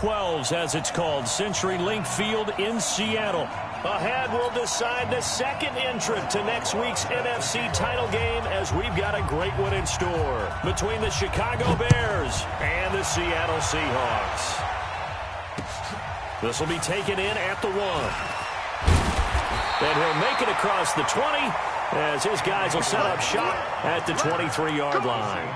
12s, as it's called, CenturyLink Field in Seattle. Ahead, we'll decide the second entrant to next week's NFC title game, as we've got a great one in store between the Chicago Bears and the Seattle Seahawks. This will be taken in at the 1. And he'll make it across the 20, as his guys will set up shop at the 23-yard line.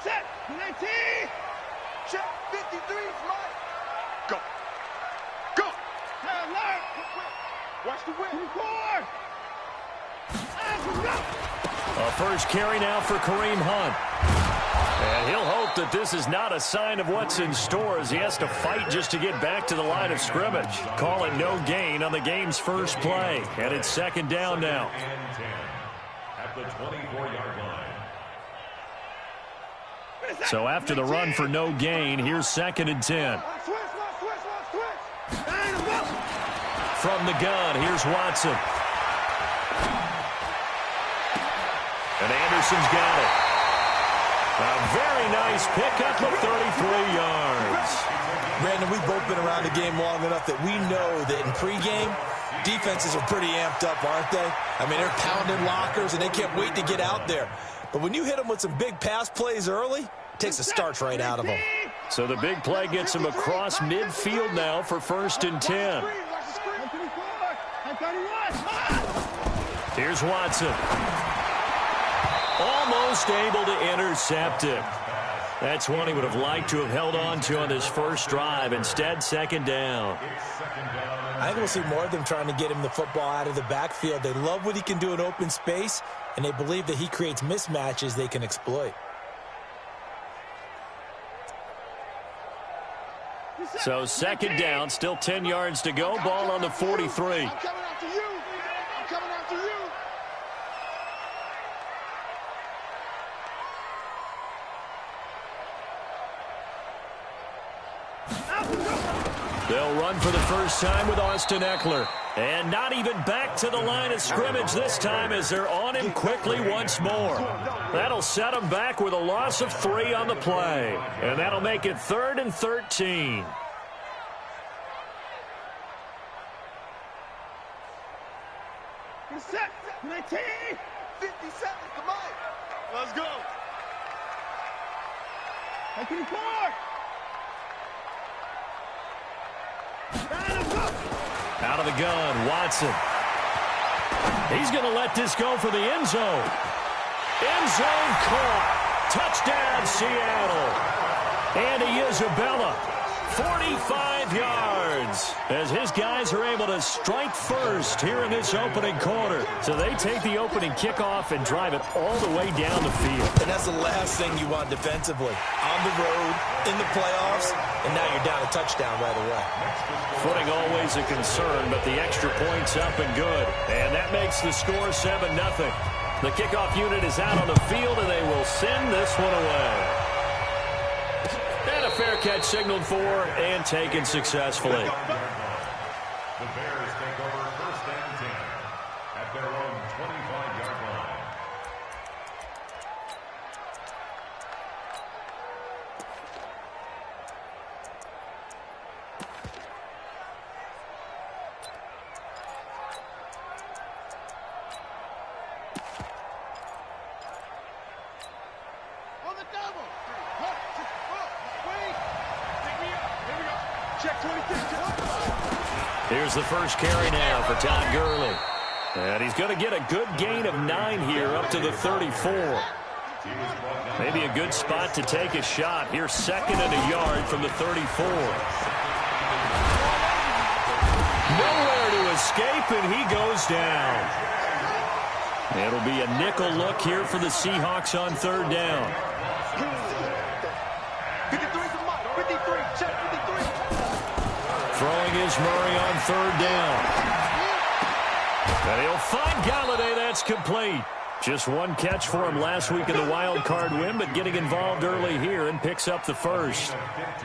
Set, 19, check, 53, fly, go, go, alert, watch the wind, 4, a first carry now for Kareem Hunt. And he'll hope that this is not a sign of what's in store, as he has to fight just to get back to the line of scrimmage. Call it no gain on the game's first play, and it's second down now. At the 24-yard line. So after the run for no gain, here's second and 10. From the gun, here's Watson. And Anderson's got it. A very nice pickup of 33 yards. Brandon, we've both been around the game long enough that we know that in pregame, defenses are pretty amped up, aren't they? I mean, they're pounding lockers, and they can't wait to get out there. But when you hit them with some big pass plays early, it takes the starch right out of them. So the big play gets him across midfield now for first and 10. Here's Watson. Almost able to intercept it. That's one he would have liked to have held on to on this first drive. Instead, second down. I think we'll see more of them trying to get him the football out of the backfield. They love what he can do in open space, and they believe that he creates mismatches they can exploit. So second down, still 10 yards to go. Ball on the 43. I'm coming after you. I'm coming after you. They'll run for the first time with Austin Eckler. And not even back to the line of scrimmage this time, as they're on him quickly once more. That'll set him back with a loss of 3 on the play. And that'll make it 3rd and 13. Set, 19, 50 seconds, come on. Let's go. 24. Out of the gun, Watson. He's going to let this go for the end zone. End zone caught. Touchdown, Seattle. Andy Isabella, 45 yards, as his guys are able to strike first here in this opening quarter. So they take the opening kickoff and drive it all the way down the field. And that's the last thing you want defensively. On the road, in the playoffs, and now you're down a touchdown right away. Footing always a concern, but the extra point's up and good. And that makes the score 7-0. The kickoff unit is out on the field, and they will send this one away. And a fair catch signaled for and taken successfully. The Bears take over first and 10 at their own 25-yard line. On the double. Wait. Pick me up. Here we go. Check 26. Here's the first carry now for Todd Gurley. And he's going to get a good gain of 9 here up to the 34. Maybe a good spot to take a shot. Here's 2nd and a yard from the 34. Nowhere to escape, and he goes down. It'll be a nickel look here for the Seahawks on 3rd down. 53 for Mike. 53. Check 53. Throwing is Murray on 3rd down. And he'll find Galladay. That's complete. Just one catch for him last week in the wild card win, but getting involved early here and picks up the first.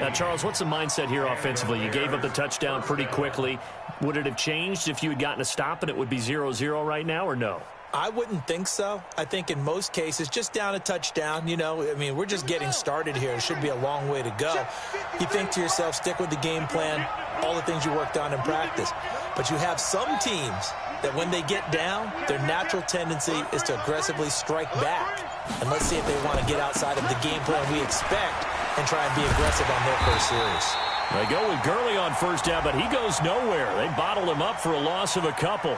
Now, Charles, what's the mindset here offensively? You gave up the touchdown pretty quickly. Would it have changed if you had gotten a stop and it would be 0-0 right now, or no? I wouldn't think so. I think in most cases, just down a touchdown, you know, I mean, we're just getting started here. It should be a long way to go. You think to yourself, stick with the game plan, all the things you worked on in practice. But you have some teams that when they get down, their natural tendency is to aggressively strike back. And let's see if they want to get outside of the game plan we expect and try and be aggressive on their first series. They go with Gurley on first down, but he goes nowhere. They bottled him up for a loss of a couple.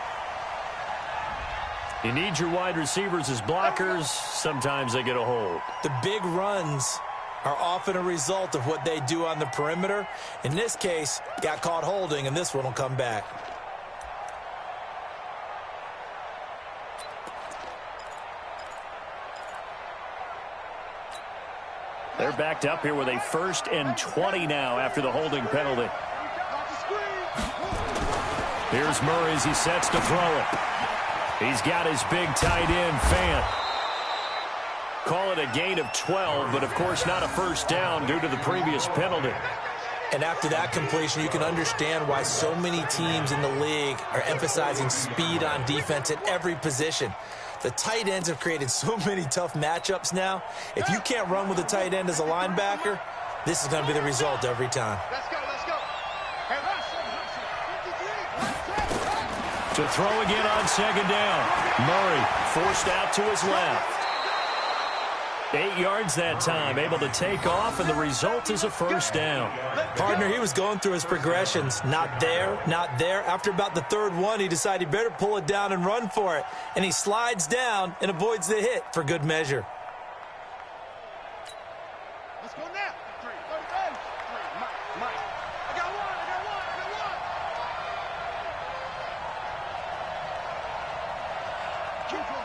You need your wide receivers as blockers. Sometimes they get a hold. The big runs are often a result of what they do on the perimeter. In this case, got caught holding, and this one will come back. They're backed up here with a 1st and 20 now after the holding penalty. Here's Murray as he sets to throw it. He's got his big tight end, Fant. Call it a gain of 12, but of course not a first down due to the previous penalty. And after that completion, you can understand why so many teams in the league are emphasizing speed on defense at every position. The tight ends have created so many tough matchups now. If you can't run with a tight end as a linebacker, this is going to be the result every time. Let's go, let's go. Hey, To throw again on 2nd down. Murray forced out to his left. 8 yards that time, able to take off, and the result is a first down. Partner, he was going through his progressions. Not there, not there. After about the 3rd one, he decided he better pull it down and run for it. And he slides down and avoids the hit for good measure. Let's go now. 3, 30, Mike. I got one. Keep going.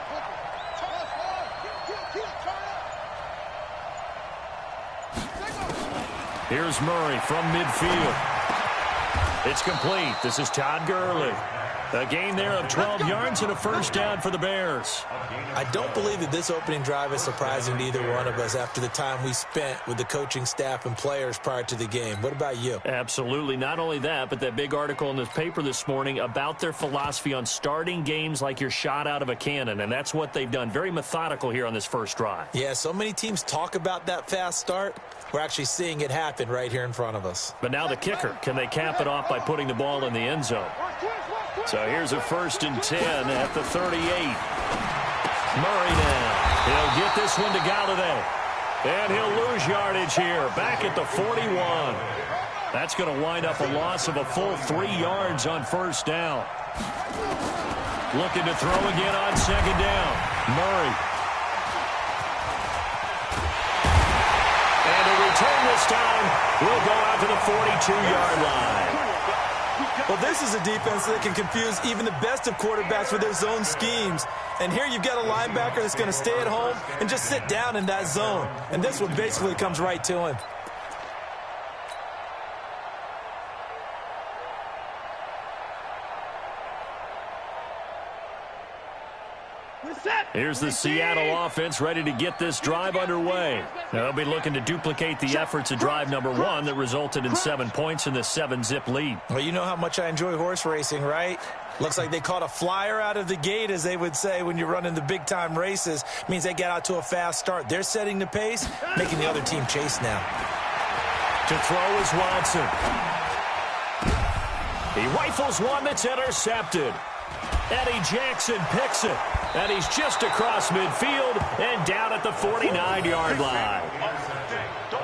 Here's Murray from midfield. It's complete. This is Todd Gurley. A gain there of 12 yards and a first down for the Bears. I don't believe that this opening drive is surprising to either one of us after the time we spent with the coaching staff and players prior to the game. What about you? Absolutely. Not only that, but that big article in the paper this morning about their philosophy on starting games like you're shot out of a cannon, and that's what they've done. Very methodical here on this first drive. Yeah, so many teams talk about that fast start. We're actually seeing it happen right here in front of us. But now the kicker. Can they cap it off by putting the ball in the end zone? So here's a 1st and 10 at the 38. Murray now. He'll get this one to Galladay. And he'll lose yardage here. Back at the 41. That's going to wind up a loss of a full 3 yards on first down. Looking to throw again on 2nd down. Murray. And a return this time will go out to the 42-yard line. Well, this is a defense that can confuse even the best of quarterbacks with their zone schemes. And here you've got a linebacker that's going to stay at home and just sit down in that zone. And this one basically comes right to him. Here's the Seattle offense ready to get this drive underway. They'll be looking to duplicate the efforts of drive number 1 that resulted in 7 points in the 7-zip lead. Well, you know how much I enjoy horse racing, right? Looks like they caught a flyer out of the gate, as they would say when you're running the big-time races. Means they get out to a fast start. They're setting the pace, making the other team chase now. To throw is Watson. He rifles one that's intercepted. Eddie Jackson picks it. And he's just across midfield and down at the 49-yard line.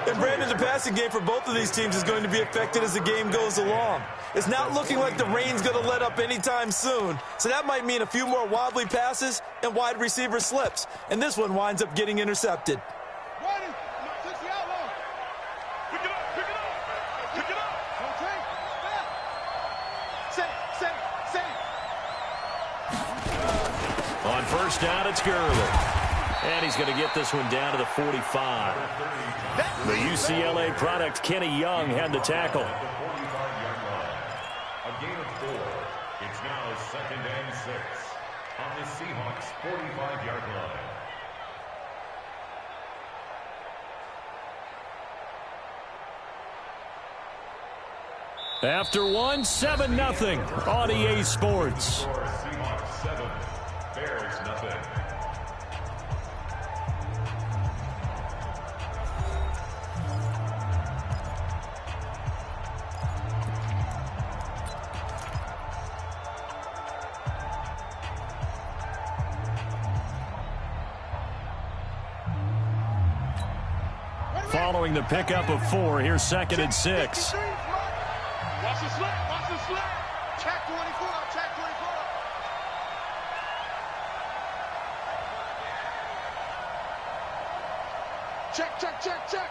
And, Brandon, the passing game for both of these teams is going to be affected as the game goes along. It's not looking like the rain's going to let up anytime soon. So that might mean a few more wobbly passes and wide receiver slips. And this one winds up getting intercepted. On first down, it's Gurley. And he's going to get this one down to the 45. The UCLA product, Kenny Young, had the tackle. A gain of 4. It's now 2nd and 6. on the Seahawks' 45-yard line. After one, 7-0 on EA Sports. Seahawks 7, Bears nothing. Following the pickup of 4, here's 2nd and 6. Watch the slap, watch the slap. Check 24, check 24. Check, check, check, check.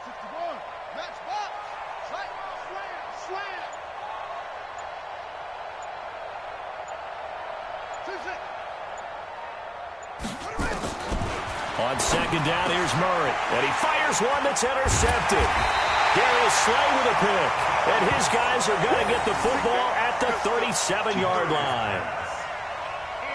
61, match box. Slam, slam. 2-6. On 2nd down, here's Murray. And he fires one that's intercepted. Darius Slay with a pick. And his guys are going to get the football at the 37-yard line.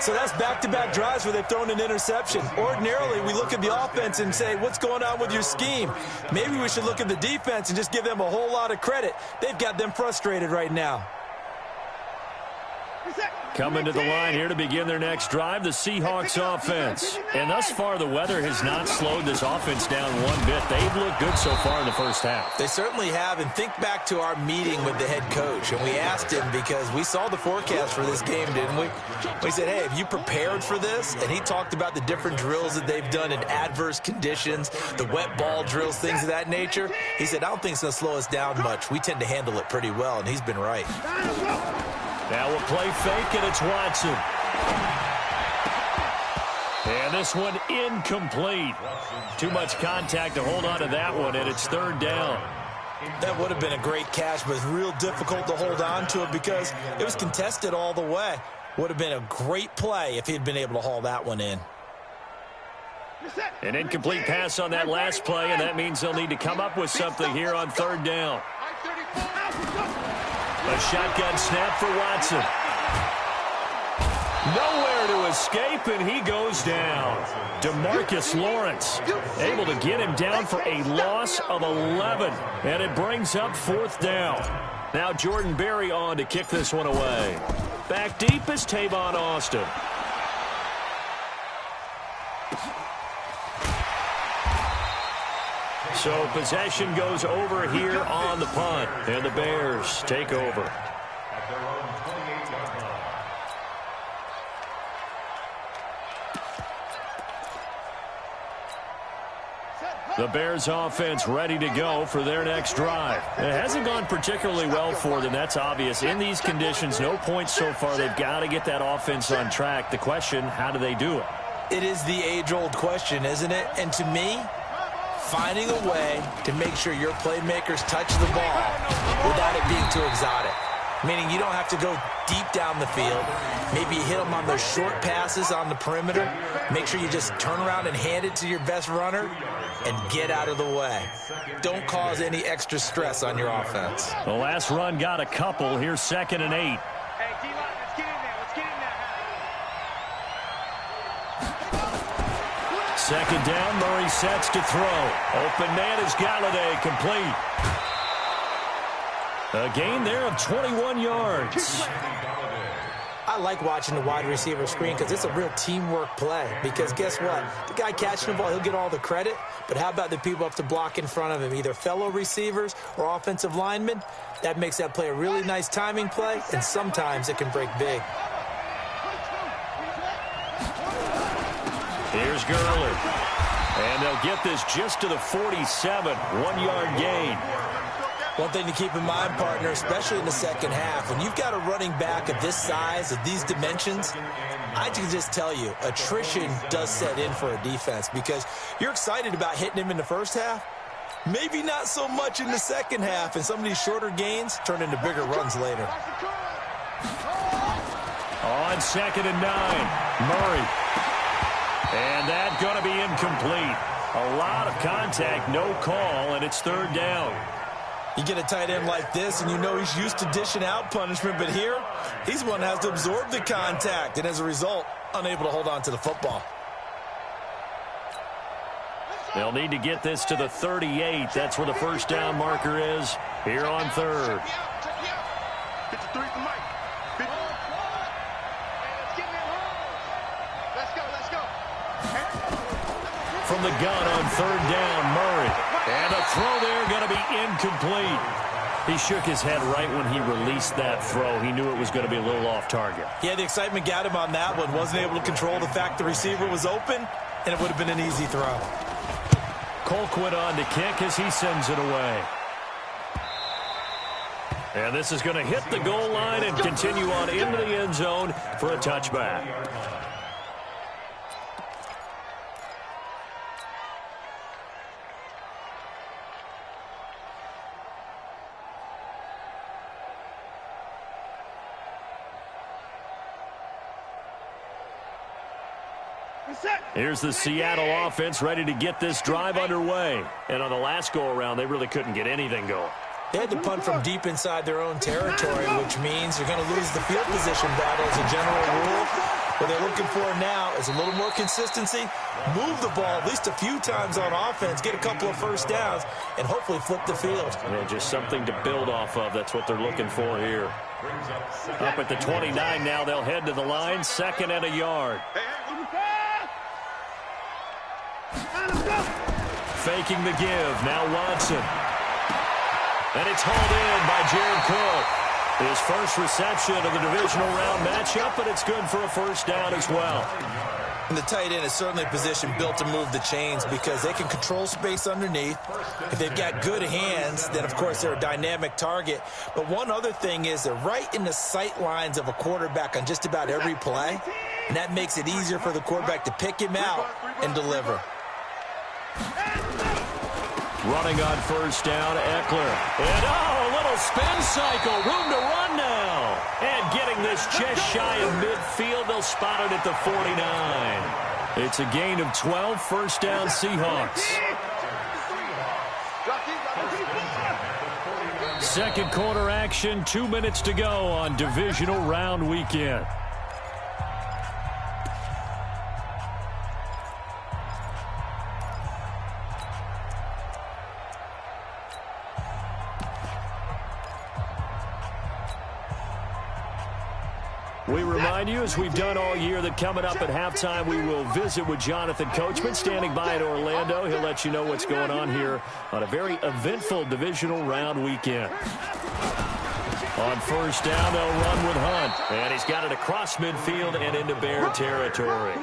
So that's back-to-back drives where they've thrown an interception. Ordinarily, we look at the offense and say, what's going on with your scheme? Maybe we should look at the defense and just give them a whole lot of credit. They've got them frustrated right now. Coming to the line here to begin their next drive, the Seahawks offense. And thus far, the weather has not slowed this offense down one bit. They've looked good so far in the first half. They certainly have. And think back to our meeting with the head coach. And we asked him because we saw the forecast for this game, didn't we? We said, hey, have you prepared for this? And he talked about the different drills that they've done in adverse conditions, the wet ball drills, things of that nature. He said, I don't think it's going to slow us down much. We tend to handle it pretty well, and he's been right. Now we'll play fake, and it's Watson. And this one incomplete. Too much contact to hold on to that one, and it's 3rd down. That would have been a great catch, but it's real difficult to hold on to it because it was contested all the way. Would have been a great play if he'd been able to haul that one in. An incomplete pass on that last play, and that means they'll need to come up with something here on 3rd down. A shotgun snap for Watson. Nowhere to escape, and he goes down. DeMarcus Lawrence able to get him down for a loss of 11, and it brings up 4th down. Now Jordan Berry on to kick this one away. Back deep is Tavon Austin. So possession goes over here on the punt, and the Bears take over. At their own 28-yard line. The Bears offense ready to go for their next drive. It hasn't gone particularly well for them. That's obvious. In these conditions, no points so far. They've got to get that offense on track. The question, how do they do it? It is the age-old question, isn't it? And to me, finding a way to make sure your playmakers touch the ball without it being too exotic. Meaning you don't have to go deep down the field. Maybe you hit them on those short passes on the perimeter. Make sure you just turn around and hand it to your best runner and get out of the way. Don't cause any extra stress on your offense. The last run got a couple. Here's 2nd and 8. Hey, D-line, let's get in there. Let's get in there. 2nd down, Murray sets to throw. Open man is Galladay, complete. A gain there of 21 yards. I like watching the wide receiver screen because it's a real teamwork play. Because guess what? The guy catching the ball, he'll get all the credit. But how about the people up to block in front of him, either fellow receivers or offensive linemen? That makes that play a really nice timing play, and sometimes it can break big. Here's Gurley. And they'll get this just to the 47, 1-yard gain. One thing to keep in mind, partner, especially in the second half, when you've got a running back of this size, of these dimensions, I can just tell you, attrition does set in for a defense because you're excited about hitting him in the first half. Maybe not so much in the second half, and some of these shorter gains turn into bigger runs later. On 2nd and 9, Murray. And that's going to be incomplete. A lot of contact, no call, and it's 3rd down. You get a tight end like this, and you know he's used to dishing out punishment, but here, he's the one that has to absorb the contact, and as a result, unable to hold on to the football. They'll need to get this to the 38. That's where the first down marker is here on third. 53 for Mike. 50. Let's go. From the gun on third down, Murray. And a throw there going to be incomplete. He shook his head right when he released that throw. He knew it was going to be a little off target. Yeah, the excitement got him on that one. Wasn't able to control the fact the receiver was open, and it would have been an easy throw. Colquitt on to kick as he sends it away. And this is going to hit the goal line and continue on into the end zone for a touchback. Here's the Seattle offense ready to get this drive underway. And on the last go-around, they really couldn't get anything going. They had to punt from deep inside their own territory, which means you're going to lose the field position battle as a general rule. What they're looking for now is a little more consistency, move the ball at least a few times on offense, get a couple of first downs, and hopefully flip the field. Yeah, just something to build off of. That's what they're looking for here. Up at the 29 now, they'll head to the line, 2nd and a yard. Faking the give, now Watson. And it's hauled in by Jared Cook. His first reception of the divisional round matchup, but it's good for a first down as well. And the tight end is certainly a position built to move the chains because they can control space underneath. If they've got good hands, then, of course, they're a dynamic target. But one other thing is they're right in the sight lines of a quarterback on just about every play, and that makes it easier for the quarterback to pick him out and deliver. Running on first down, Eckler. And, a little spin cycle. Room to run now. And getting this just shy of midfield. They'll spot it at the 49. It's a gain of 12, first down Seahawks. Second quarter action, 2 minutes to go on divisional round weekend. We remind you, as we've done all year, that coming up at halftime, we will visit with Jonathan Coachman, standing by in Orlando. He'll let you know what's going on here on a very eventful divisional round weekend. On first down, they'll run with Hunt. And he's got it across midfield and into Bear territory.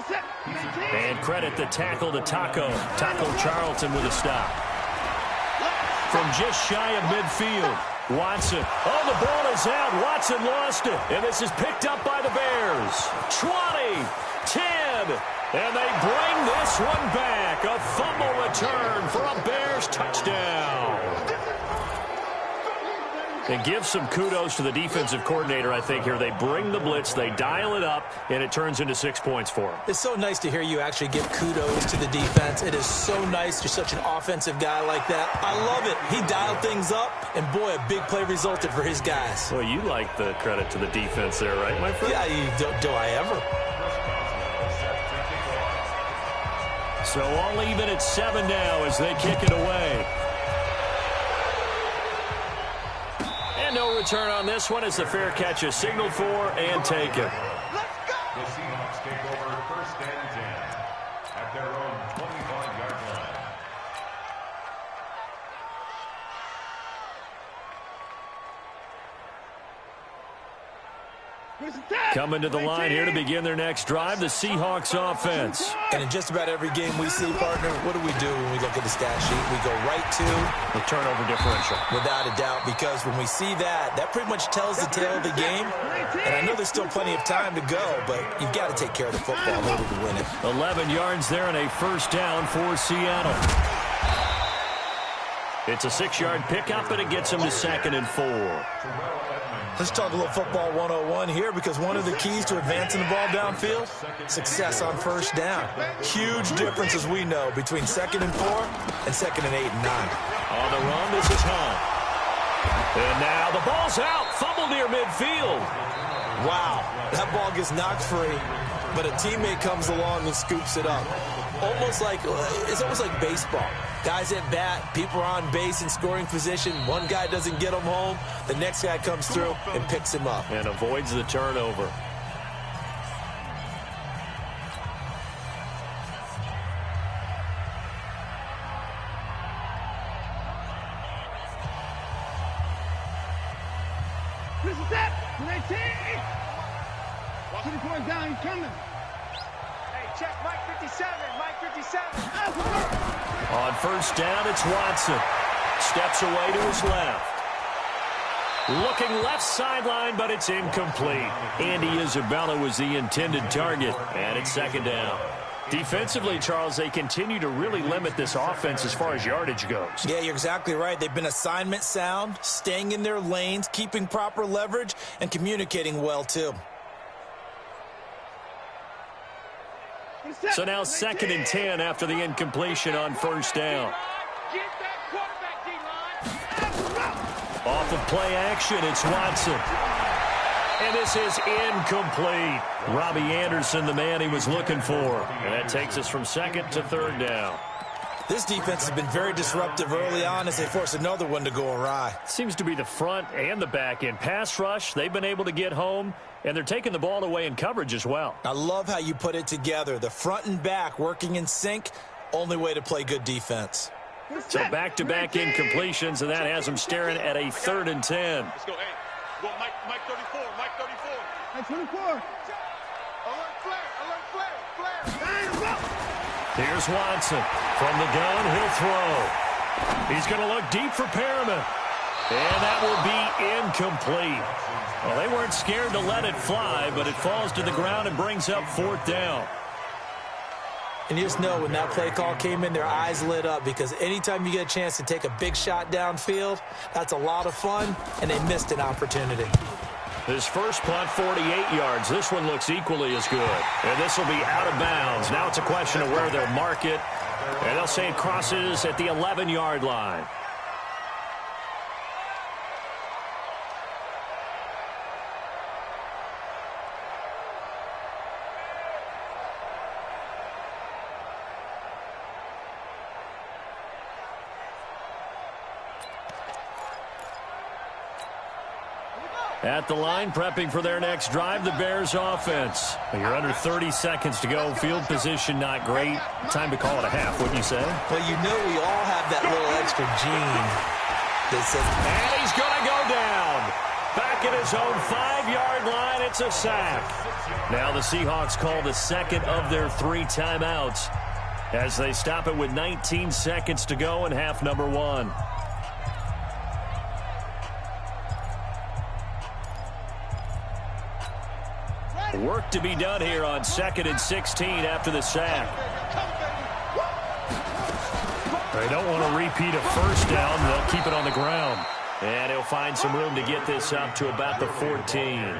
And credit the tackle to Taco Charlton with a stop. From just shy of midfield. Watson. Oh, the ball is out. Watson lost it. And this is picked up by the Bears. 20, 10, and they bring this one back. A fumble return for a Bears touchdown. And give some kudos to the defensive coordinator, I think, here. They bring the blitz, they dial it up, and it turns into 6 points for them. It's so nice to hear you actually give kudos to the defense. It is so nice. You're such an offensive guy like that. I love it. He dialed things up, and boy, a big play resulted for his guys. Well, you like the credit to the defense there, right, my friend? Yeah, do I ever? So all even at 7 now as they kick it away. And no return on this one as the fair catch is signaled for and taken. The Seahawks take over 1st and 10 at their own 25-yard line. Coming to the line here to begin their next drive, the Seahawks offense. And in just about every game we see, partner, what do we do when we look at the stat sheet? We go right to the turnover differential. Without a doubt, because when we see that, that pretty much tells the tale of the game. And I know there's still plenty of time to go, but you've got to take care of the football in order to win it. 11 yards there and a first down for Seattle. It's a 6-yard pickup, and it gets them to 2nd and 4. Let's talk a little football 101 here, because one of the keys to advancing the ball downfield, success on first down. Huge difference, as we know, between 2nd and 4 and 2nd and 8 and 9. On the run, this is Hunt. And now the ball's out. Fumble near midfield. Wow, that ball gets knocked free, but a teammate comes along and scoops it up. It's almost like baseball. Guys at bat, people are on base in scoring position. One guy doesn't get him home. The next guy comes through and picks him up. And avoids the turnover. This is it. 24 down, he's coming. Hey, check Mike 57. Mike 57. On first down, it's Watson. Steps away to his left. Looking left sideline, but it's incomplete. Andy Isabella was the intended target, and it's second down. Defensively, Charles, they continue to really limit this offense as far as yardage goes. Yeah, you're exactly right. They've been assignment sound, staying in their lanes, keeping proper leverage, and communicating well, too. So now 2nd and 10 after the incompletion on first down. Get that quarterback, D-line. Off of play action, it's Watson. And this is incomplete. Robbie Anderson, the man he was looking for. And that takes us from 2nd to 3rd down. This defense has been very disruptive early on as they force another one to go awry. Seems to be the front and the back end. Pass rush, they've been able to get home, and they're taking the ball away in coverage as well. I love how you put it together. The front and back working in sync, only way to play good defense. So back-to-back incompletions, and that has them staring at a 3rd and 10. Let's go, hey. Well, Mike 34, Mike 34. Mike 24. Alert flare. Here's Watson. From the gun, he'll throw. He's going to look deep for Perriman. And that will be incomplete. Well, they weren't scared to let it fly, but it falls to the ground and brings up 4th down. And you just know when that play call came in, their eyes lit up because anytime you get a chance to take a big shot downfield, that's a lot of fun, and they missed an opportunity. His first punt, 48 yards. This one looks equally as good. And this will be out of bounds. Now it's a question of where they'll mark it. And they'll say it crosses at the 11-yard line. At the line, prepping for their next drive, the Bears offense. You're under 30 seconds to go. Field position not great. Time to call it a half, wouldn't you say? Well, you know we all have that little extra gene that says... And he's going to go down. Back at his own 5-yard line, it's a sack. Now the Seahawks call the second of their 3 timeouts as they stop it with 19 seconds to go in half number 1. Work to be done here on 2nd and 16 after the sack. They don't want to repeat a first down. They'll keep it on the ground. And he'll find some room to get this up to about the 14.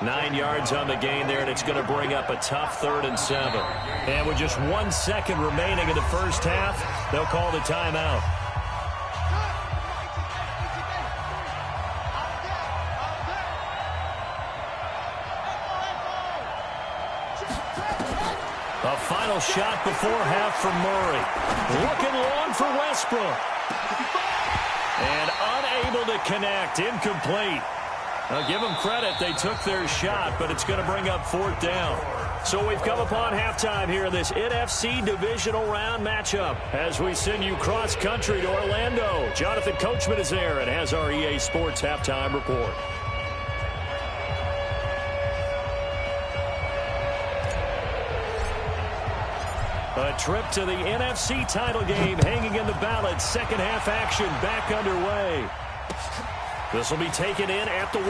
9 yards on the gain there, and it's going to bring up a tough 3rd and 7. And with just 1 second remaining in the first half, they'll call the timeout. A final shot before half from Murray. Looking long for Westbrook. And unable to connect. Incomplete. Now give them credit. They took their shot, but it's going to bring up 4th down. So we've come upon halftime here in this NFC divisional round matchup as we send you cross-country to Orlando. Jonathan Coachman is there and has our EA Sports halftime report. A trip to the NFC title game hanging in the balance. Second half action back underway. This will be taken in at the 1.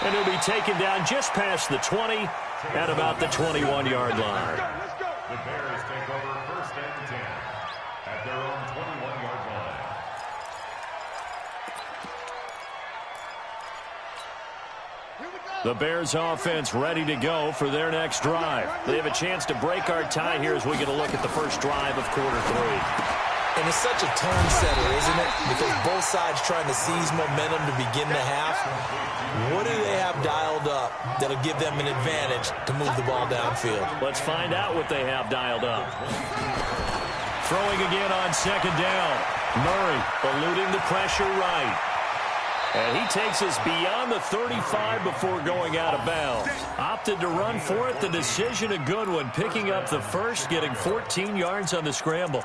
And it'll be taken down just past the 20 at about the 21-yard line. The Bears take over 1st and 10 at their own 21-yard line. The Bears offense ready to go for their next drive. They have a chance to break our tie here as we get a look at the first drive of quarter 3. And it's such a tone setter, isn't it? Because both sides trying to seize momentum to begin the half. What do they have dialed up that'll give them an advantage to move the ball downfield? Let's find out what they have dialed up. Throwing again on second down. Murray eluding the pressure right. And he takes us beyond the 35 before going out of bounds. Opted to run for it. The decision a good one. Picking up the first, getting 14 yards on the scramble.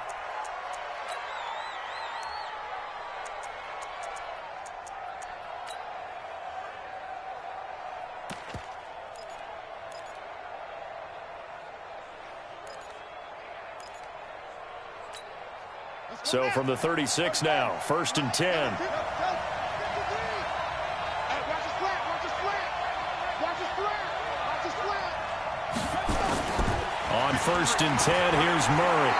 So from the 36 now, 1st and 10. On 1st and 10, here's Murray.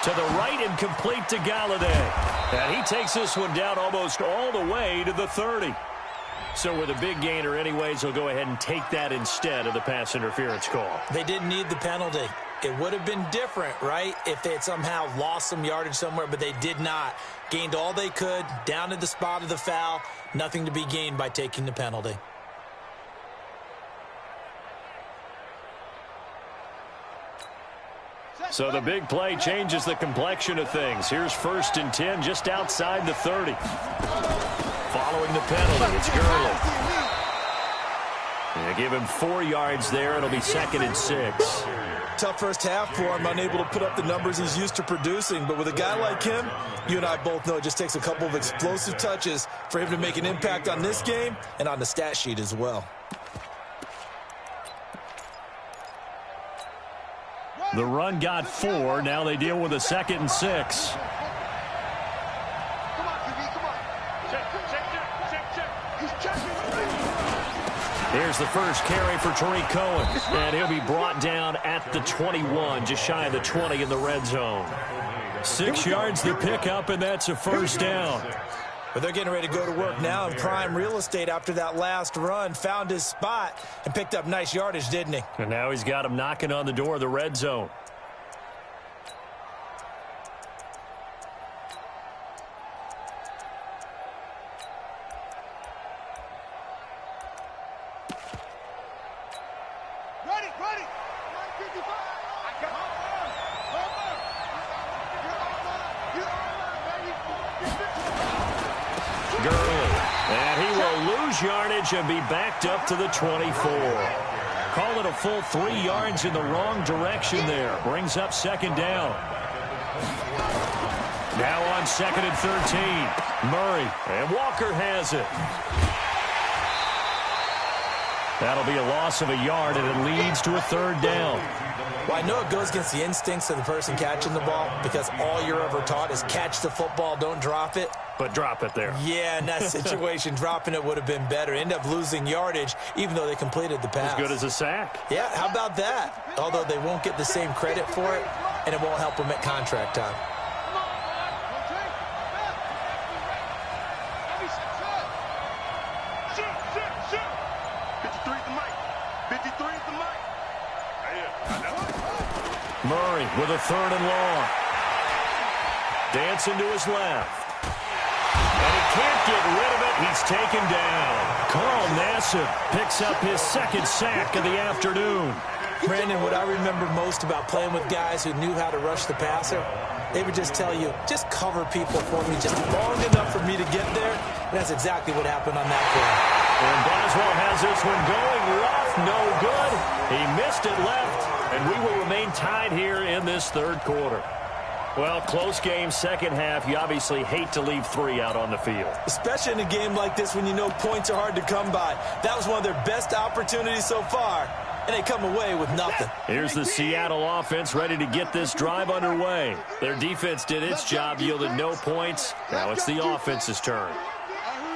To the right and complete to Galladay. And he takes this one down almost all the way to the 30. So with a big gainer anyways, he'll go ahead and take that instead of the pass interference call. They didn't need the penalty. It would have been different, right, if they had somehow lost some yardage somewhere, but they did not. Gained all they could, down to the spot of the foul. Nothing to be gained by taking the penalty. So the big play changes the complexion of things. Here's 1st and 10 just outside the 30. Following the penalty, it's Gurley. They give him 4 yards there. It'll be 2nd and 6. Tough first half for him, unable to put up the numbers he's used to producing. But with a guy like him, you and I both know it just takes a couple of explosive touches for him to make an impact on this game and on the stat sheet as well. The run got 4. Now they deal with a 2nd and 6. Come on, QB, come on. Check. He's checking. Here's the first carry for Tariq Cohen. And he'll be brought down at the 21, just shy of the 20 in the red zone. 6 yards the pickup, and that's a 1st down. But they're getting ready to go to work now in prime real estate after that last run. Found his spot and picked up nice yardage, didn't he? And now he's got him knocking on the door of the red zone. Ready. 155. I got Gurley. And he will lose yardage and be backed up to the 24. Call it a full 3 yards in the wrong direction there. Brings up 2nd down. Now on 2nd and 13. Murray. And Walker has it. That'll be a loss of a yard, and it leads to a 3rd down. Well, I know it goes against the instincts of the person catching the ball because all you're ever taught is catch the football, don't drop it. But drop it there. Yeah, in that situation, dropping it would have been better. End up losing yardage, even though they completed the pass. As good as a sack. Yeah, how about that? Although they won't get the same credit for it, and it won't help them at contract time. Murray with a 3rd and long. Dancing to his left. And he can't get rid of it. He's taken down. Carl Nassib picks up his 2nd sack of the afternoon. Brandon, what I remember most about playing with guys who knew how to rush the passer, they would just tell you, just cover people for me just long enough for me to get there. And that's exactly what happened on that play. And Boswell has this one going left, no good. He missed it left, and we will remain tied here in this 3rd quarter. Well, close game, 2nd half. You obviously hate to leave 3 out on the field. Especially in a game like this when you know points are hard to come by. That was one of their best opportunities so far, and they come away with nothing. Here's the Seattle offense ready to get this drive underway. Their defense did its job, yielded no points. Now it's the offense's turn.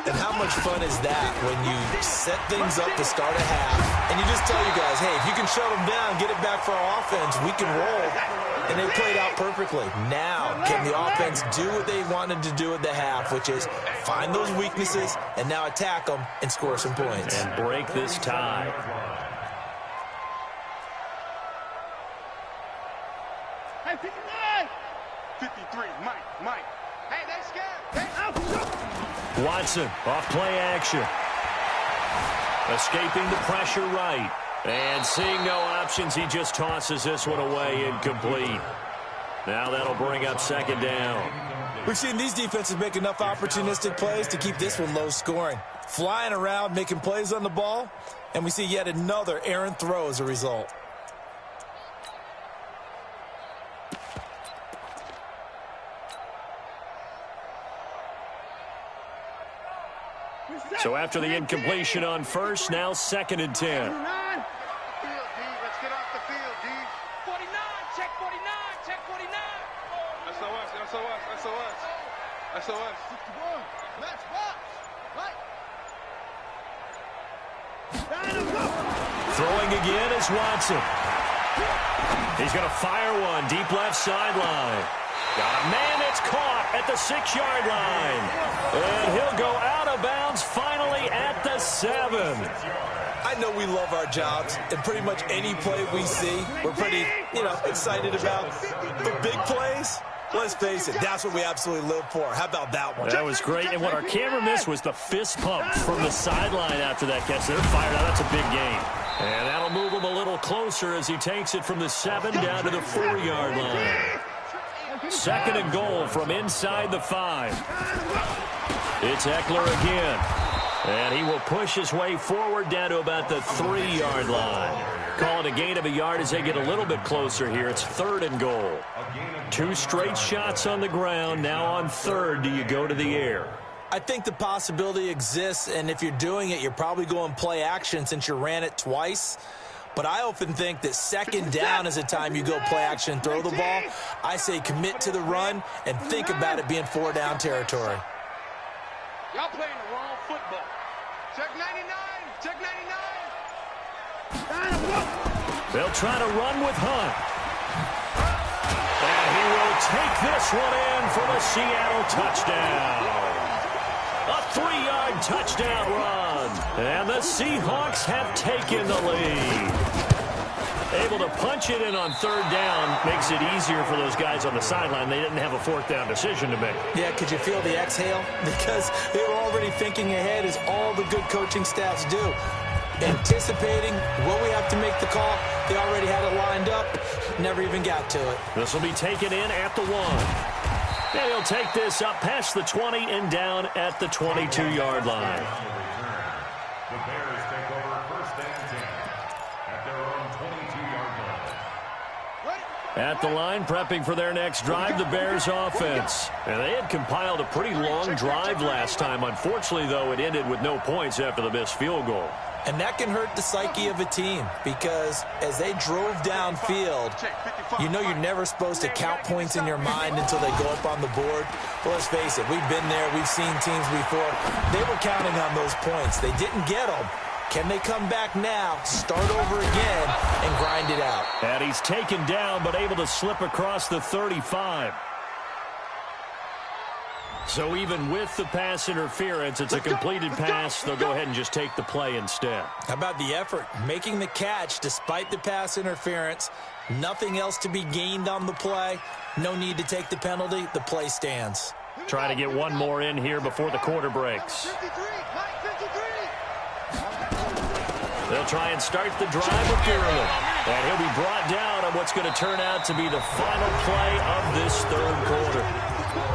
And how much fun is that when you set things up to start a half, and you just tell you guys, hey, if you can shut them down, get it back for our offense, we can roll. And they played out perfectly. Now, can the offense do what they wanted to do at the half, which is find those weaknesses and now attack them and score some points. And break this tie. Hey, pick it up. free. Mike. Hey, they scared. Hey, Watson off play action. Escaping the pressure right. And seeing no options, he just tosses this one away incomplete. Now that'll bring up second down. We've seen these defenses make enough opportunistic plays to keep this one low scoring. Flying around, making plays on the ball, and we see yet another errant throw as a result. So after the incompletion on first, now 2nd and 10. let's get off the field, D. 49, check 49, check 49. SOS. 61, let's box. Right. Throwing again is Watson. He's going to fire one deep left sideline. Got a man that's caught at the 6-yard line. And he'll go out of bounds finally at the 7. I know we love our jobs, and pretty much any play we see, we're pretty, excited about. But big plays, let's face it, that's what we absolutely live for. How about that one? That was great. And what our camera missed was the fist pump from the sideline after that catch. They're fired out. That's a big gain. And that'll move him a little closer as he takes it from the 7 down to the 4-yard line. 2nd and goal from inside the 5. It's Eckler again. And he will push his way forward down to about the 3-yard line. Call it a gain of a yard as they get a little bit closer here. It's 3rd and goal. 2 straight shots on the ground. Now on 3rd, do you go to the air? I think the possibility exists, and if you're doing it, you're probably going play action since you ran it twice. But I often think that 2nd down is a time you go play action and throw the ball. I say commit to the run and think about it being 4-down territory. Y'all playing the wrong football. Check 99, check 99. They'll try to run with Hunt. And he will take this one in for the Seattle touchdown. A 3-yard touchdown run. And the Seahawks have taken the lead. Able to punch it in on 3rd down makes it easier for those guys on the sideline. They didn't have a 4th down decision to make. Yeah, could you feel the exhale? Because they were already thinking ahead, as all the good coaching staffs do. Anticipating, will we have to make the call? They already had it lined up, never even got to it. This will be taken in at the 1. And he'll take this up past the 20 and down at the 22-yard line. The Bears take over 1st and 10 at their own 22-yard line. At the line, prepping for their next drive, the Bears offense. And they had compiled a pretty long drive last time. Unfortunately, though, it ended with no points after the missed field goal. And that can hurt the psyche of a team, because as they drove downfield, you're never supposed to count points in your mind until they go up on the board. But let's face it, we've been there, we've seen teams before. They were counting on those points. They didn't get them. Can they come back now, start over again, and grind it out? And he's taken down, but able to slip across the 35. So even with the pass interference, it's a completed pass. They'll go ahead and just take the play instead. How about the effort? Making the catch despite the pass interference. Nothing else to be gained on the play. No need to take the penalty. The play stands. Trying to get one more in here before the quarter breaks. 53, Mike 53. They'll try and start the drive with Gurley. And he'll be brought down on what's going to turn out to be the final play of this 3rd quarter.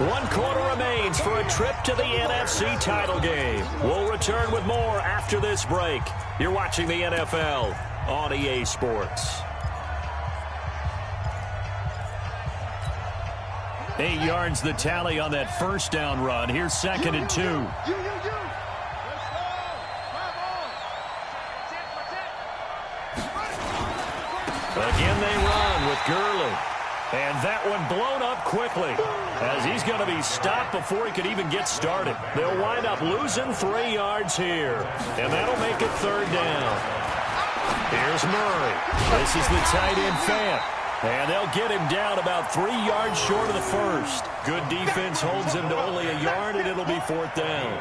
1 quarter remains for a trip to the NFC title game. We'll return with more after this break. You're watching the NFL on EA Sports. 8 yards the tally on that 1st down run. Here's 2nd and 2. Again they run with Gurley. And that one blown up quickly as he's going to be stopped before he could even get started. They'll wind up losing 3 yards here. And that'll make it 3rd down. Here's Murray. This is the tight end Fant. And they'll get him down about 3 yards short of the 1st. Good defense holds him to only a yard, and it'll be 4th down.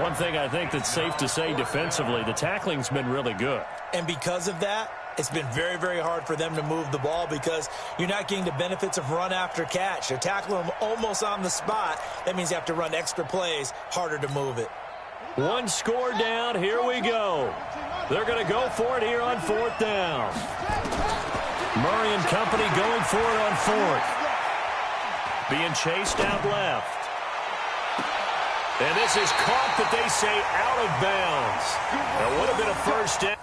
One thing I think that's safe to say defensively, the tackling's been really good. And because of that, It's been very, very hard for them to move the ball because you're not getting the benefits of run after catch. You're tackling them almost on the spot. That means you have to run extra plays, harder to move it. One score down. Here we go. They're going to go for it here on 4th down. Murray and company going for it on 4th. Being chased out left. And this is caught, but they say out of bounds. That would have been a first down.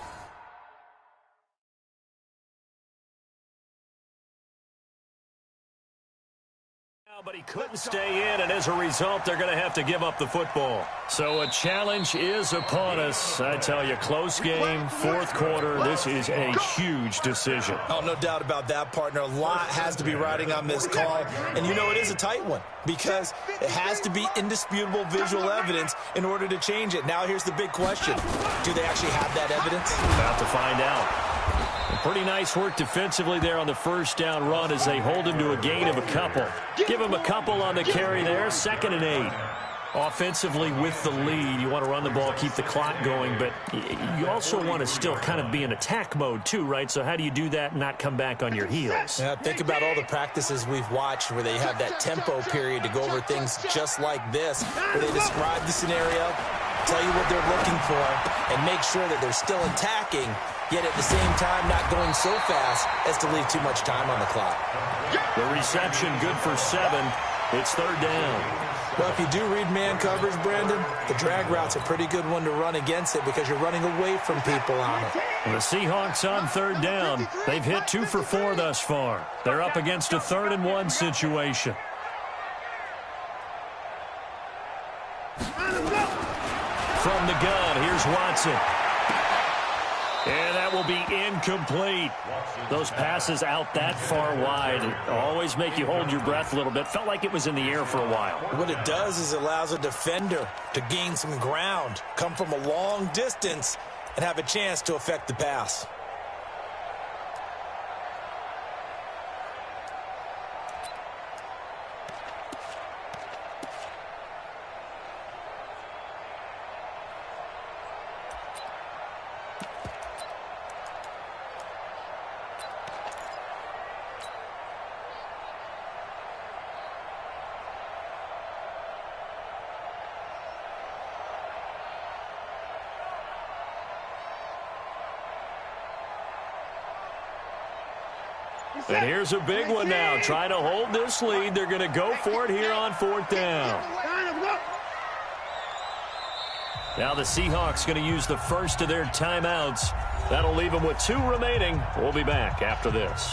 But he couldn't stay in, and as a result, they're going to have to give up the football. So a challenge is upon us. I tell you, close game, 4th quarter. This is a huge decision. Oh, no doubt about that, partner. A lot has to be riding on this call. And you know it is a tight one because it has to be indisputable visual evidence in order to change it. Now here's the big question. Do they actually have that evidence? About to find out. Pretty nice work defensively there on the first down run as they hold him to a gain of a couple. Give him a couple on the carry there, 2nd and 8. Offensively with the lead, you want to run the ball, keep the clock going, but you also want to still kind of be in attack mode too, right? So how do you do that and not come back on your heels? Yeah, think about all the practices we've watched where they have that tempo period to go over things just like this, where they describe the scenario, tell you what they're looking for, and make sure that they're still attacking, yet at the same time not going so fast as to leave too much time on the clock. The reception good for 7. It's 3rd down. Well, if you do read man coverage, Brandon, the drag route's a pretty good one to run against it because you're running away from people on it. The Seahawks on 3rd down. They've hit 2 for 4 thus far. They're up against a 3rd and 1 situation. From the gun, here's Watson. And that will be incomplete. Those passes out that far wide always make you hold your breath a little bit. Felt like it was in the air for a while. What it does is it allows a defender to gain some ground, come from a long distance, and have a chance to affect the pass. And here's a big one now. Trying to hold this lead. They're going to go for it here on 4th down. Now the Seahawks going to use the first of their timeouts. That'll leave them with 2 remaining. We'll be back after this.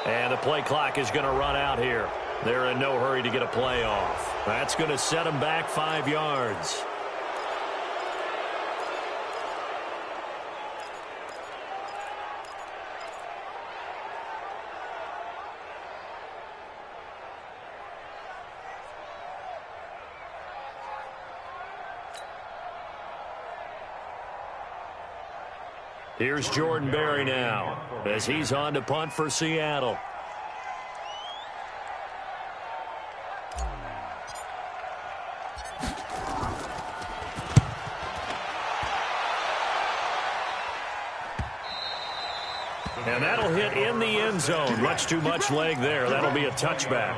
And the play clock is going to run out here. They're in no hurry to get a play off. That's going to set them back 5 yards. Here's Jordan Berry now as he's on to punt for Seattle. And that'll hit in the end zone. Much too much leg there. That'll be a touchback.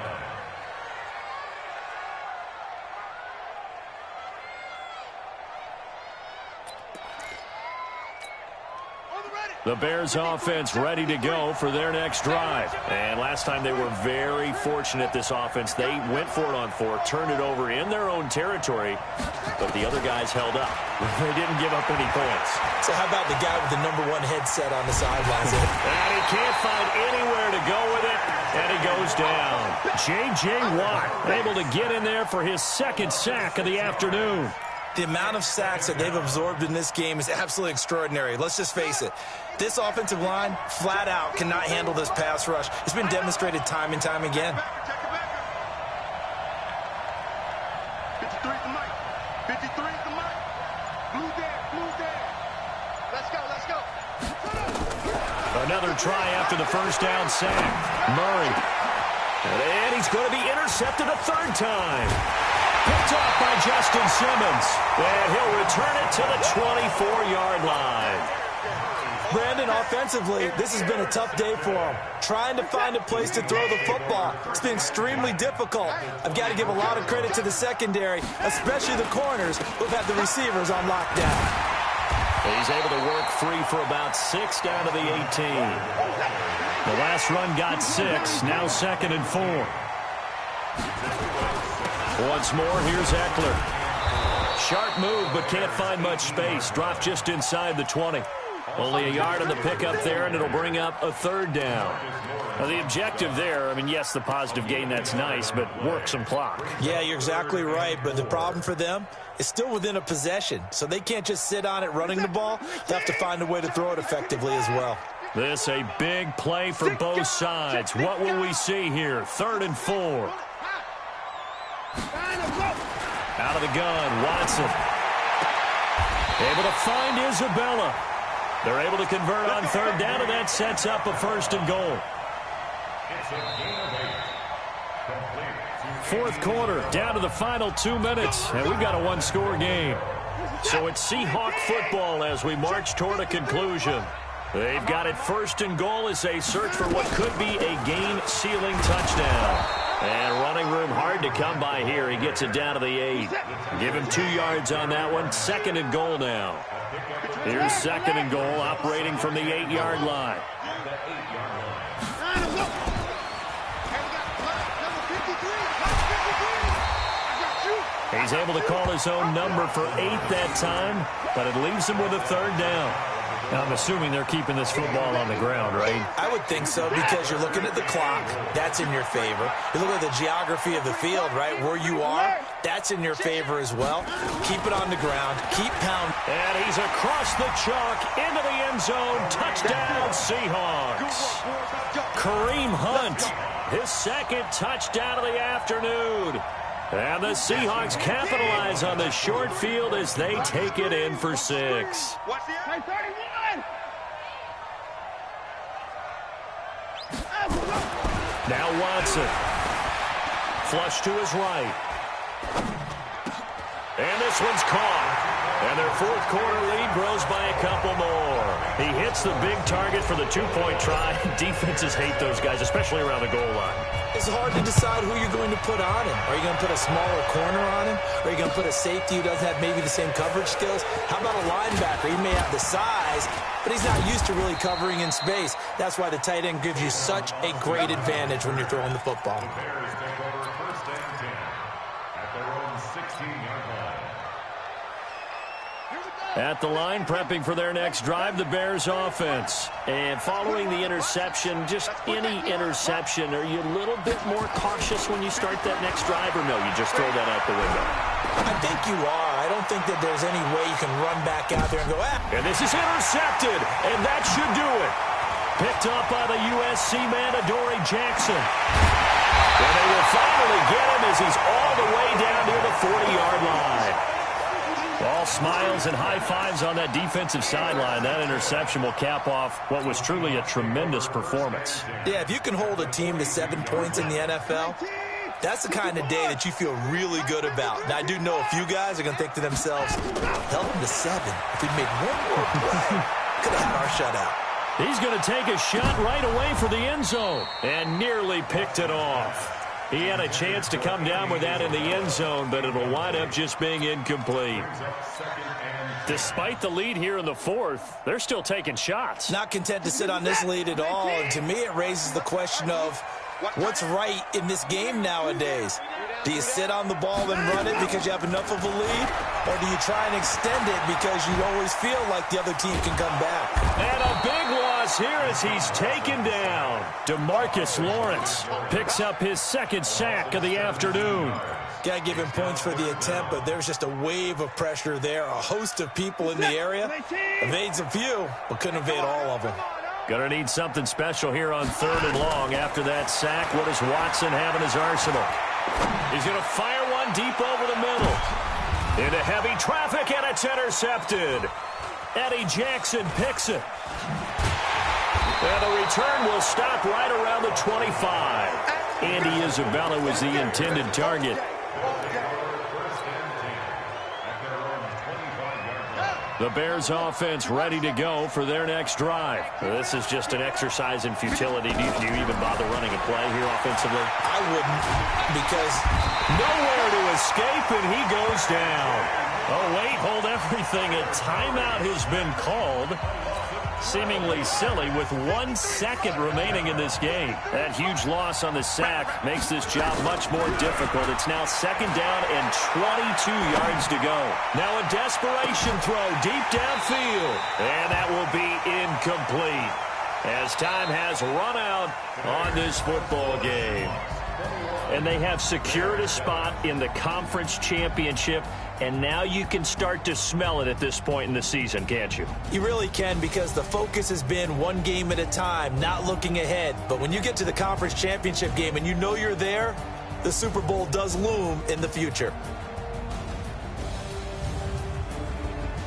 The Bears offense ready to go for their next drive. And last time they were very fortunate, this offense. They went for it on 4, turned it over in their own territory, but the other guys held up. They didn't give up any points. So how about the guy with the #1 headset on the sidelines? And he can't find anywhere to go with it, and he goes down. J.J. Watt able to get in there for his second sack of the afternoon. The amount of sacks that they've absorbed in this game is absolutely extraordinary. Let's just face it. This offensive line, flat out, cannot handle this pass rush. It's been demonstrated time and time again. 53 is the mic. 53 is the mic. Blue there. Let's go. Another try after the first down sack. Murray. And he's going to be intercepted a third time. Picked off by Justin Simmons. And he'll return it to the 24-yard line. Brandon, offensively, this has been a tough day for him. Trying to find a place to throw the football. It's been extremely difficult. I've got to give a lot of credit to the secondary, especially the corners who've had the receivers on lockdown. He's able to work free for about 6 down to the 18. The last run got 6, now 2nd and 4. Once more, here's Eckler. Sharp move, but can't find much space. Dropped just inside the 20. Only a yard on the pickup there, and it'll bring up a third down. Now, the objective there, I mean, yes, the positive gain, that's nice, but work some clock. Yeah, you're exactly right, but the problem for them is still within a possession, so they can't just sit on it running the ball. They have to find a way to throw it effectively as well. This a big play for both sides. What will we see here? 3rd and 4. Out of the gun, Watson. Able to find Isabella. They're able to convert on 3rd down, and that sets up a 1st and goal. 4th quarter, down to the final 2 minutes, and we've got a 1-score game. So it's Seahawk football as we march toward a conclusion. They've got it 1st and goal as they search for what could be a game-sealing touchdown. And running room hard to come by here. He gets it down to the 8. Give him 2 yards on that one. 2nd and goal now. Here's 2nd and goal, operating from the 8-yard line. He's able to call his own number for 8 that time, but it leaves him with a 3rd down. Now, I'm assuming they're keeping this football on the ground, right? I would think so, because you're looking at the clock. That's in your favor. You look at the geography of the field, right? Where you are, that's in your favor as well. Keep it on the ground. Keep pounding. And he's across the chalk into the end zone. Touchdown, Seahawks. Kareem Hunt, his 2nd touchdown of the afternoon. And the Seahawks capitalize on the short field as they take it in for 6. Now Watson. Flush to his right. And this one's caught. And their 4th quarter lead grows by a couple more. He hits the big target for the 2-point try. Defenses hate those guys, especially around the goal line. It's hard to decide who you're going to put on him. Are you going to put a smaller corner on him? Are you going to put a safety who doesn't have maybe the same coverage skills? How about a linebacker? He may have the size, but he's not used to really covering in space. That's why the tight end gives you such a great advantage when you're throwing the football. The Bears take over 1st and 10 at their own 16-yard line. At the line, prepping for their next drive, the Bears offense. And following the interception, just any interception, are you a little bit more cautious when you start that next drive, or no, you just throw that out the window? I think you are. I don't think that there's any way you can run back out there and go, And this is intercepted, and that should do it. Picked up by the USC man, Adoree Jackson. And they will finally get him as he's all the way down near the 40-yard line. All smiles and high fives on that defensive sideline. That interception will cap off what was truly a tremendous performance. Yeah, if you can hold a team to 7 points in the NFL, that's the kind of day that you feel really good about. Now, I do know a few guys are going to think to themselves, held them to 7. If we made one more play, could have had our shutout. He's going to take a shot right away for the end zone and nearly picked it off. He had a chance to come down with that in the end zone, but it'll wind up just being incomplete. Despite the lead here in the fourth, they're still taking shots. Not content to sit on this lead at all. And to me, it raises the question of what's right in this game nowadays. Do you sit on the ball and run it because you have enough of a lead? Or do you try and extend it because you always feel like the other team can come back? And a big loss here as he's taken down. DeMarcus Lawrence picks up his second sack of the afternoon. Got to give him points for the attempt, but there's just a wave of pressure there. A host of people in the area. Evades a few, but couldn't evade all of them. Gonna need something special here on 3rd and long. After that sack, what does Watson have in his arsenal? He's gonna fire one deep over the middle. Into heavy traffic, and it's intercepted. Eddie Jackson picks it. And the return will stop right around the 25. Andy Isabella was the intended target. The Bears offense ready to go for their next drive. This is just an exercise in futility. Do you even bother running a play here offensively? I wouldn't, because nowhere to escape, and he goes down. Oh, wait, hold everything. A timeout has been called. Seemingly silly with 1 second remaining in this game. That huge loss on the sack makes this job much more difficult. It's now 2nd down and 22 yards to go. Now a desperation throw deep downfield. And that will be incomplete as time has run out on this football game. And they have secured a spot in the conference championship. And now you can start to smell it at this point in the season, can't you? You really can, because the focus has been one game at a time, not looking ahead. But when you get to the conference championship game and you know you're there, the Super Bowl does loom in the future.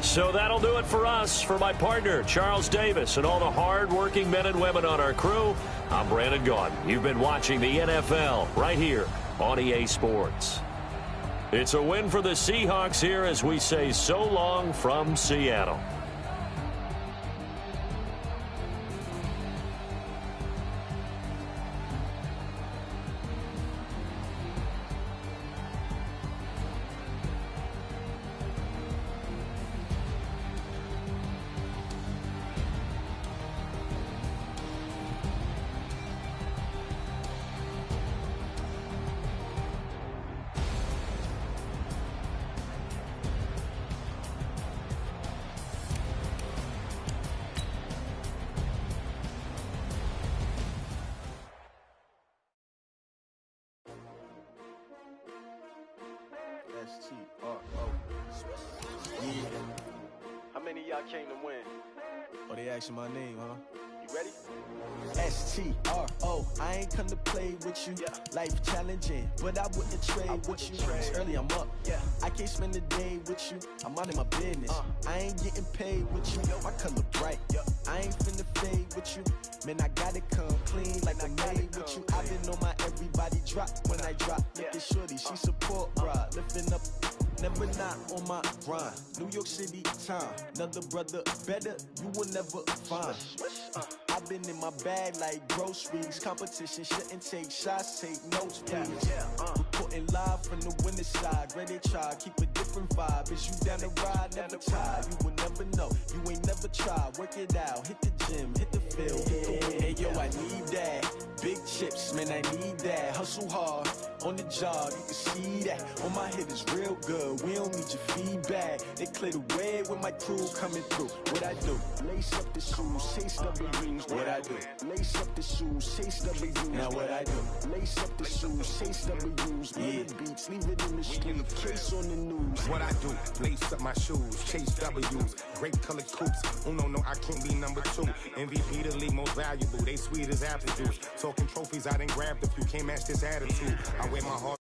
So that'll do it for us. For my partner, Charles Davis, and all the hard-working men and women on our crew, I'm Brandon Gaudin. You've been watching the NFL right here on EA Sports. It's a win for the Seahawks here as we say so long from Seattle. Yeah. How many of y'all came to win? Oh, they asking my name, huh? You ready? S-T-R-O, I ain't come to play with you. Life challenging, but I wouldn't trade with you. It's early, I'm up. I can't spend a day with you. I'm out of my business. I ain't getting paid with you. My color bright. I ain't finna fade with you. Man, I gotta come clean like I made with you. I been on my everybody drop when I drop. Look at shorty, she support ride. Lifting up, never not on my grind. New York City time, another brother better, you will never find. I've been in my bag like groceries. Competition shouldn't take shots, take notes, please. Reporting live from the winning side. Ready to try, keep a different vibe. Is you down the ride, never tired. You will never know, you ain't never tried. Work it out, hit the gym, hit the field. Hey yo, I need that. Big chips, man, I need that. Hustle hard, on the job, you can see that. On my hit is real good, we don't need your feedback. They clear the way with my crew coming through. What I do? Lace up the shoes, chase W's. What I do? Lace up the shoes, chase W's. Now what I do? Lace up the shoes, chase W's. Yeah, beats, leave it in the street, case on the news. What I do? Lace up my shoes, chase W's. Great colored coops. Oh no, I can't be number 2. MVP the league most valuable. They sweet as apple juice. Talking trophies, I done grabbed a few. Can't match this attitude. I wear my heart.